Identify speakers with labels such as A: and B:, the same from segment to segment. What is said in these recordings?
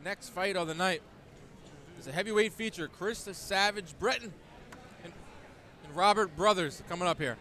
A: next fight of the night is a heavyweight feature. Chris the Savage Bretton and Robert Brothers coming up here.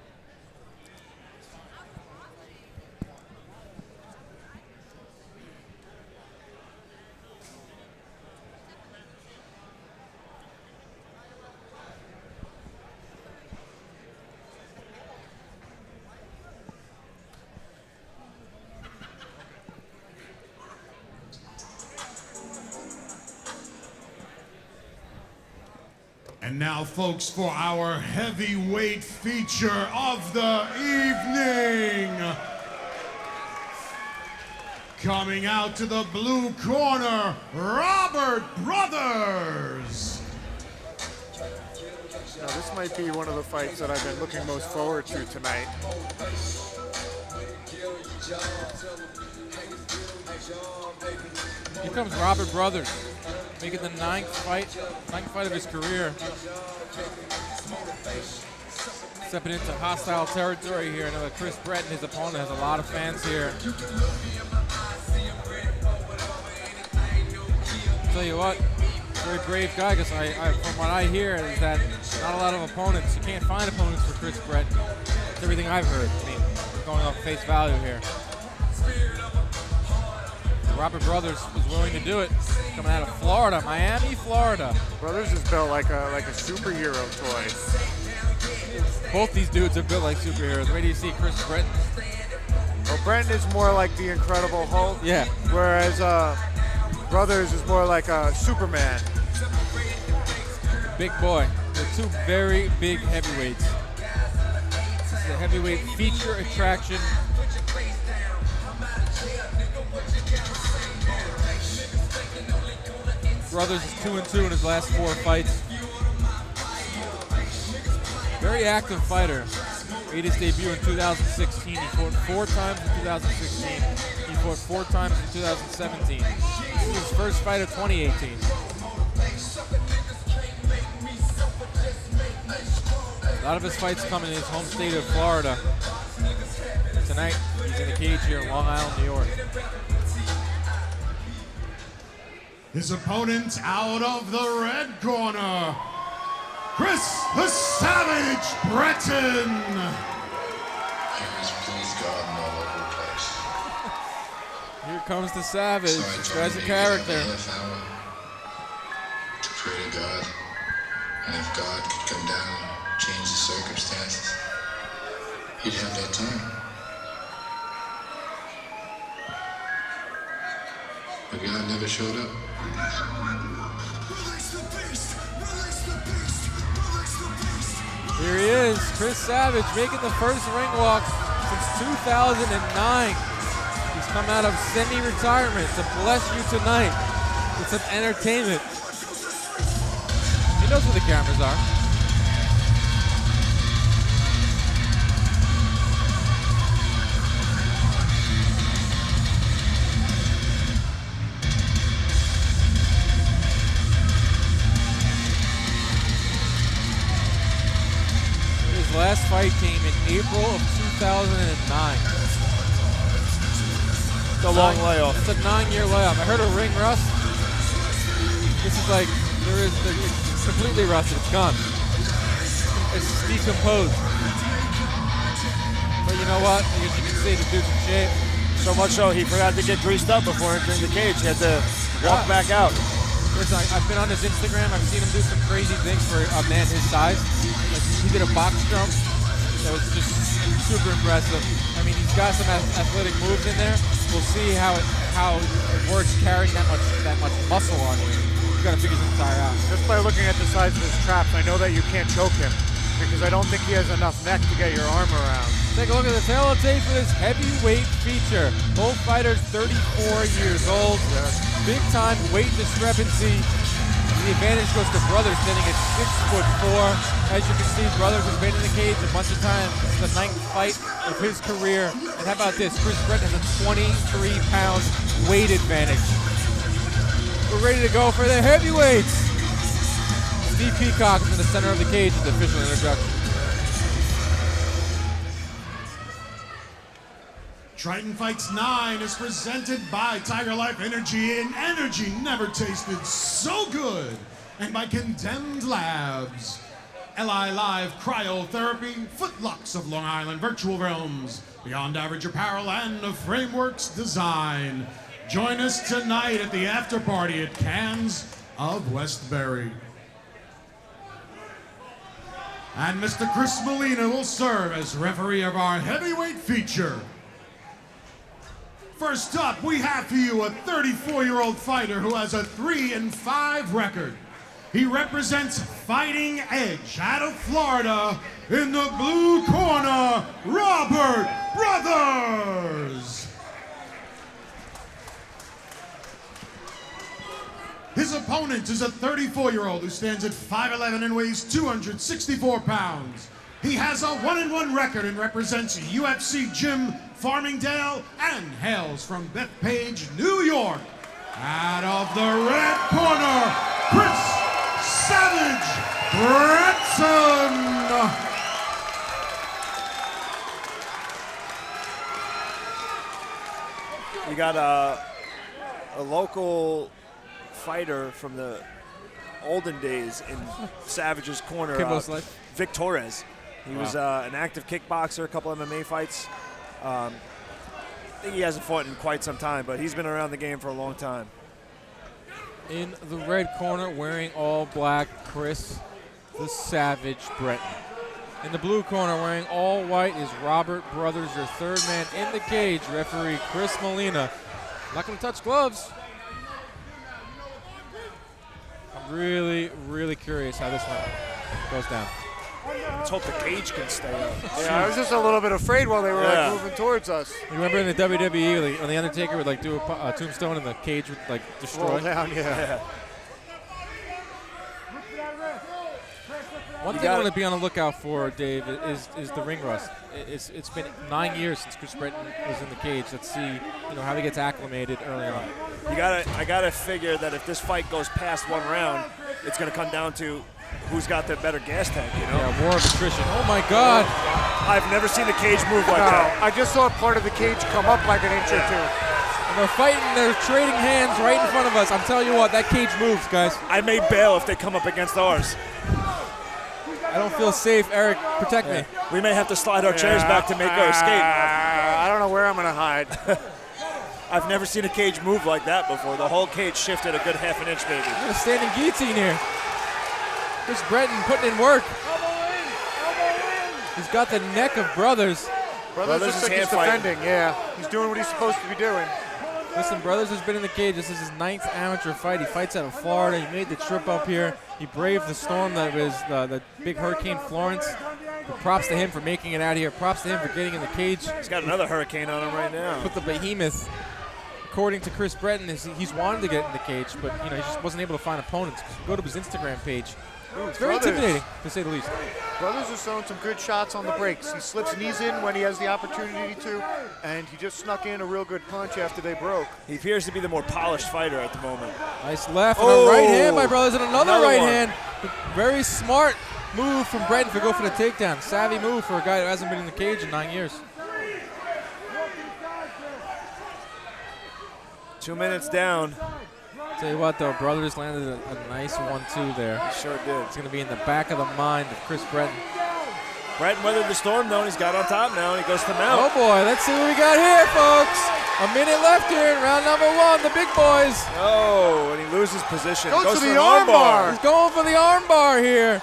B: And now, folks, for our heavyweight feature of the evening. Coming out to the blue corner, Robert Brothers.
C: Now, this might be one of the fights that I've been looking most forward to tonight.
A: Here comes Robert Brothers, making the ninth fight of his career. Stepping into hostile territory here. I know that Chris Bretton, his opponent, has a lot of fans here. I'll tell you what, very brave guy, because from what I hear is that not a lot of opponents, you can't find opponents for Chris Bretton. That's everything I've heard. I mean, going off face value here. Robert Brothers was willing to do it, coming out of Florida, Miami, Florida.
C: Brothers is built like a superhero toy.
A: Both these dudes are built like superheroes. Where do you see Chris Bretton?
C: Well, Bretton is more like the Incredible Hulk.
A: Yeah.
C: Whereas Brothers is more like a Superman.
A: Big boy. They're two very big heavyweights. This is a heavyweight feature attraction. Brothers is 2-2 in his last 4 fights. Very active fighter. Made his debut in 2016. He fought 4 times in 2016. He fought 4 times in 2017. This is his first fight of 2018. A lot of his fights come in his home state of Florida. Tonight, he's in the cage here in Long Island, New York.
B: His opponent out of the red corner, Chris the Savage Bretton.
A: Here comes the Savage. This guy's a character.
D: To pray to God, and if God could come down and change the circumstances, he'd have that time. But God never showed up.
A: Here he is, Chris Savage, making the first ring walk since 2009. He's come out of semi-retirement to bless you tonight with some entertainment. He knows where the cameras are. His last fight came in April of 2009.
C: It's a long layoff.
A: It's a 9-year layoff. I heard a ring rust. This is like, it's completely rusted. It's gone. It's decomposed. But you know what? I guess you can see the dude's in shape.
C: So much so he forgot to get greased up before entering the cage. He had to walk back out.
A: Listen, I've been on his Instagram. I've seen him do some crazy things for a man his size. Like, he did a box jump that was just super impressive. I mean, he's got some athletic moves in there. We'll see how it works carrying that much muscle on you. You got to figure some tire out.
C: Just by looking at the size of his traps, I know that you can't choke him because I don't think he has enough neck to get your arm around.
A: Take a look at the tail tape for this heavyweight feature. Both fighters 34 years old. Big time weight discrepancy. The advantage goes to Brothers, standing at 6'4". As you can see, Brothers has been in the cage a bunch of times. This is the 9th fight of his career. And how about this? Chris Bretton has a 23-pound weight advantage. We're ready to go for the heavyweights. Steve Peacock is in the center of the cage with the official introduction.
B: Triton Fights 9 is presented by Tiger Life Energy, and energy never tasted so good. And by Condemned Labs, LI Live Cryotherapy, Footlocks of Long Island Virtual Realms, Beyond Average Apparel, and the Frameworks Design. Join us tonight at the after party at Cans of Westbury. And Mr. Chris Molina will serve as referee of our heavyweight feature. First up, we have for you a 34-year-old fighter who has a 3-5 record. He represents Fighting Edge out of Florida. In the blue corner, Robert Brothers. His opponent is a 34-year-old who stands at 5'11" and weighs 264 pounds. He has a 1-1 record and represents UFC Gym Farmingdale and hails from Bethpage, New York. Out of the red corner, Chris Savage Bretton.
E: You got a local fighter from the olden days in Savage's corner, Vic Torres. He was an active kickboxer, a couple MMA fights. I think he hasn't fought in quite some time, but he's been around the game for a long time.
A: In the red corner, wearing all black, Chris the Savage Bretton. In the blue corner, wearing all white, is Robert Brothers, your third man in the cage, referee Chris Molina. Not going to touch gloves. I'm really, really curious how this one goes down.
E: Let's hope the cage can stay up.
C: Yeah, I was just a little bit afraid while they were like moving towards us.
A: You remember in the WWE, when the Undertaker would like do a tombstone and the cage would like destroy?
C: Roll down, yeah.
A: One thing I'm going to be on the lookout for, Dave, is the ring rust. It's been 9 years since Chris Bretton was in the cage. Let's see, how he gets acclimated early on.
E: I gotta figure that if this fight goes past one round, it's going to come down to who's got the better gas tank,
A: Yeah, war of attrition. Oh, my God.
E: I've never seen the cage move like that.
C: I just saw part of the cage come up like an inch or two.
A: And they're fighting, they're trading hands right in front of us. I'm telling you what, that cage moves, guys.
E: I may bail if they come up against ours.
A: I don't feel safe. Eric, protect me.
E: We may have to slide our chairs back to make our escape.
C: I don't know where I'm going to hide.
E: I've never seen a cage move like that before. The whole cage shifted a good half an inch, maybe.
A: We're a standing guillotine here. Chris Bretton putting in work. He's got the neck of Brothers.
C: Brothers looks like he's defending, yeah. He's doing what he's supposed to be doing.
A: Listen, Brothers has been in the cage. This is his 9th amateur fight. He fights out of Florida. He made the trip up here. He braved the storm that was the big Hurricane Florence. But props to him for making it out here. Props to him for getting in the cage.
E: He's got another hurricane on him right now.
A: Put the behemoth. According to Chris Bretton, he's wanted to get in the cage, but he just wasn't able to find opponents. Go to his Instagram page. It's very intimidating, to say the least.
C: Brothers is throwing some good shots on the breaks. He slips knees in when he has the opportunity to, and he just snuck in a real good punch after they broke.
E: He appears to be the more polished fighter at the moment.
A: Nice left and a right hand by Brothers, and another right hand. Very smart move from Bretton to go for the takedown. Savvy move for a guy who hasn't been in the cage in 9 years.
E: 2 minutes down.
A: Tell you what, though, Brothers landed a nice 1-2 there.
E: He sure did.
A: It's going to be in the back of the mind of Chris Bretton.
E: Bretton weathered the storm, though, and he's got on top now, and he goes to mount.
A: Oh, boy, let's see what we got here, folks. A minute left here in round number 1, the big boys.
E: Oh, and he loses position.
C: Goes for the arm bar.
A: He's going for the arm bar here.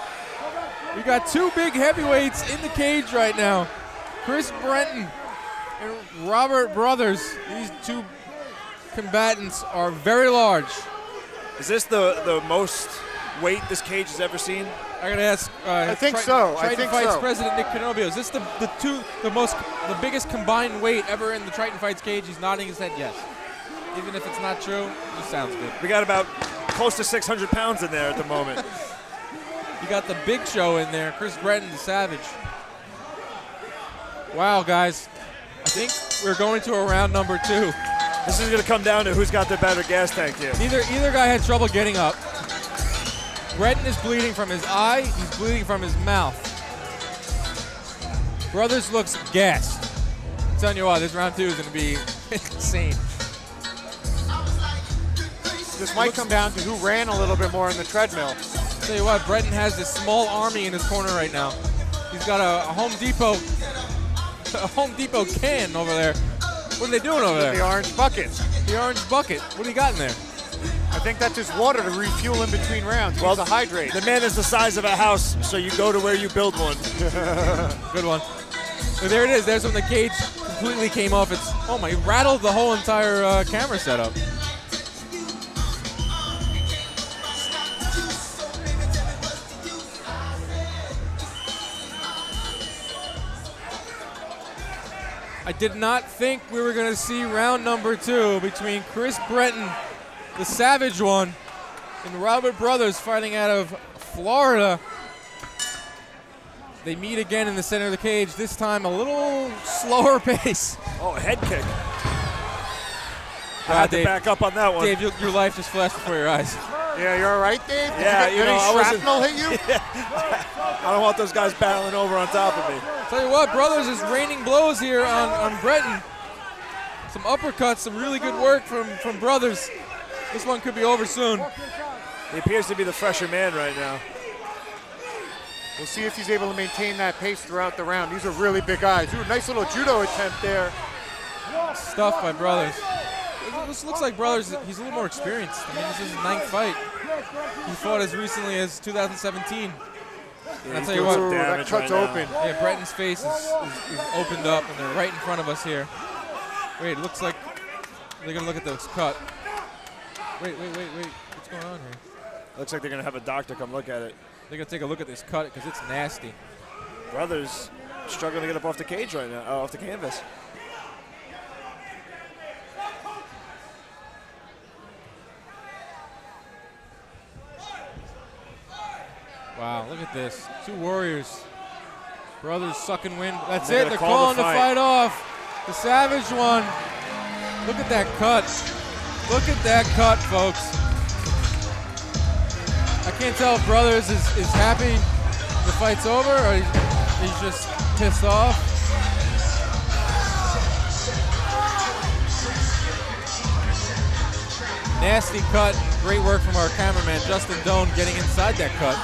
A: We got 2 big heavyweights in the cage right now. Chris Bretton and Robert Brothers. These 2 combatants are very large.
E: Is this the most weight this cage has ever seen?
A: I gotta ask.
C: I think so.
A: Triton Fights President Nick Canobio. Is this the biggest combined weight ever in the Triton Fights cage? He's nodding his head yes. Even if it's not true, it sounds good.
E: We got about close to 600 pounds in there at the moment.
A: You got the Big Show in there, Chris Bretton, the Savage. Wow, guys. I think we're going to a round number 2.
E: This is going to come down to who's got the better gas tank here.
A: Either guy had trouble getting up. Bretton is bleeding from his eye. He's bleeding from his mouth. Brothers looks gassed. telling you what, this round 2 is going to be insane.
C: This might come down to who ran a little bit more in the treadmill.
A: Tell you what, Bretton has this small army in his corner right now. He's got a Home Depot can over there. What are they doing over there?
C: The orange bucket.
A: The orange bucket. What do you got in there?
C: I think that's just water to refuel in between rounds. Well, to hydrate.
E: The man is the size of a house, so you go to where you build one.
A: Good one. So there it is. There's when the cage completely came off. It's, oh my, it rattled the whole entire camera setup. I did not think we were going to see round number 2 between Chris Bretton, the Savage One, and Robert Brothers fighting out of Florida. They meet again in the center of the cage, this time a little slower pace.
E: Oh, a head kick. I had to back up on that one.
A: Dave, your life just flashed before your eyes.
C: Yeah, you're all right, Dave?
E: Yeah,
C: Did any shrapnel hit you?
E: I don't want those guys battling over on top of me.
A: Tell you what, Brothers is raining blows here on Bretton. Some uppercuts, some really good work from Brothers. This one could be over soon.
E: He appears to be the fresher man right now.
C: We'll see if he's able to maintain that pace throughout the round. These are really big guys. Ooh, nice little judo attempt there.
A: Stuffed by Brothers. This looks like Brothers, he's a little more experienced. I mean, this is his 9th fight. He fought as recently as 2017.
E: Yeah,
A: I'll tell you what,
C: that cut's open.
A: Yeah, Bretton's face is opened up, and they're right in front of us here. Wait, it looks like they're going to look at this cut. Wait. What's going on here?
E: Looks like they're going to have a doctor come look at it.
A: They're going to take a look at this cut because it's nasty.
E: Brothers struggling to get up off the cage right now, off the canvas.
A: Wow, look at this. 2 warriors. Brothers sucking wind. That's
E: They're
A: it. They're
E: call
A: calling
E: the
A: the fight off. The Savage One. Look at that cut. Look at that cut, folks. I can't tell if Brothers is happy the fight's over or he's just pissed off. Nasty cut. Great work from our cameraman, Justin Doan, getting inside that cut.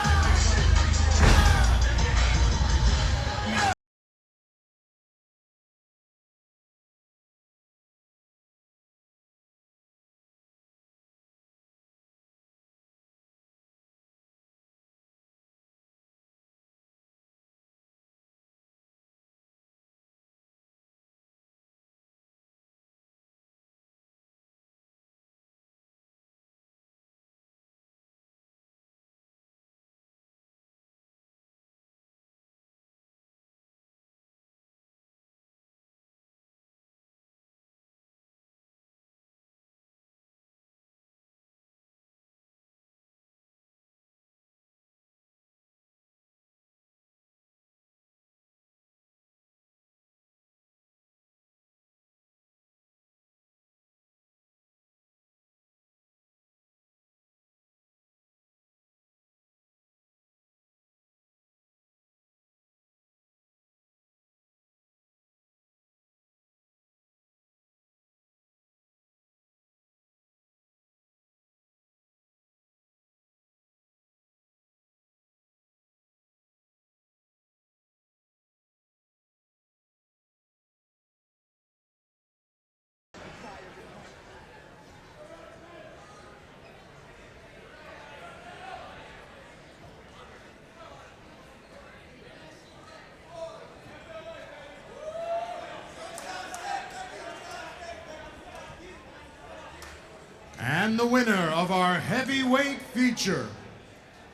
B: And the winner of our heavyweight feature,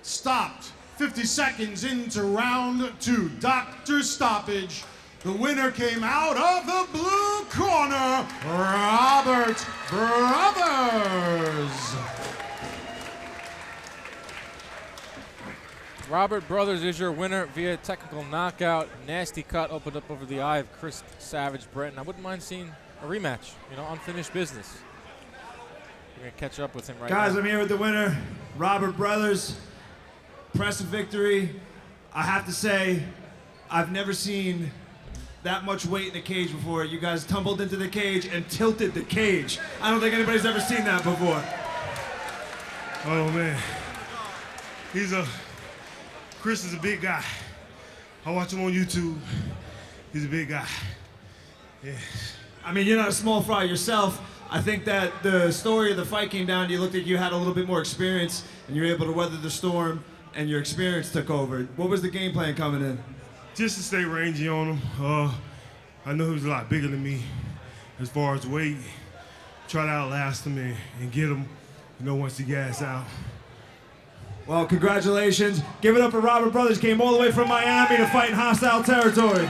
B: stopped 50 seconds into round 2, doctor stoppage. The winner came out of the blue corner, Robert Brothers.
A: Robert Brothers is your winner via technical knockout. Nasty cut opened up over the eye of Chris Savage Bretton. I wouldn't mind seeing a rematch, unfinished business. We're going to catch up with him right now.
F: Guys, I'm here with the winner, Robert Brothers. Impressive victory. I have to say, I've never seen that much weight in the cage before. You guys tumbled into the cage and tilted the cage. I don't think anybody's ever seen that before.
G: Oh man, Chris is a big guy. I watch him on YouTube. He's a big guy. Yeah.
F: I mean, you're not a small fry yourself. I think that the story of the fight came down to you looked like you had a little bit more experience and you were able to weather the storm and your experience took over. What was the game plan coming in?
G: Just to stay rangy on him. I know he was a lot bigger than me as far as weight. Try to outlast him and get him, once he gas out.
F: Well, congratulations. Give it up for Robert Brothers. Came all the way from Miami to fight in hostile territory.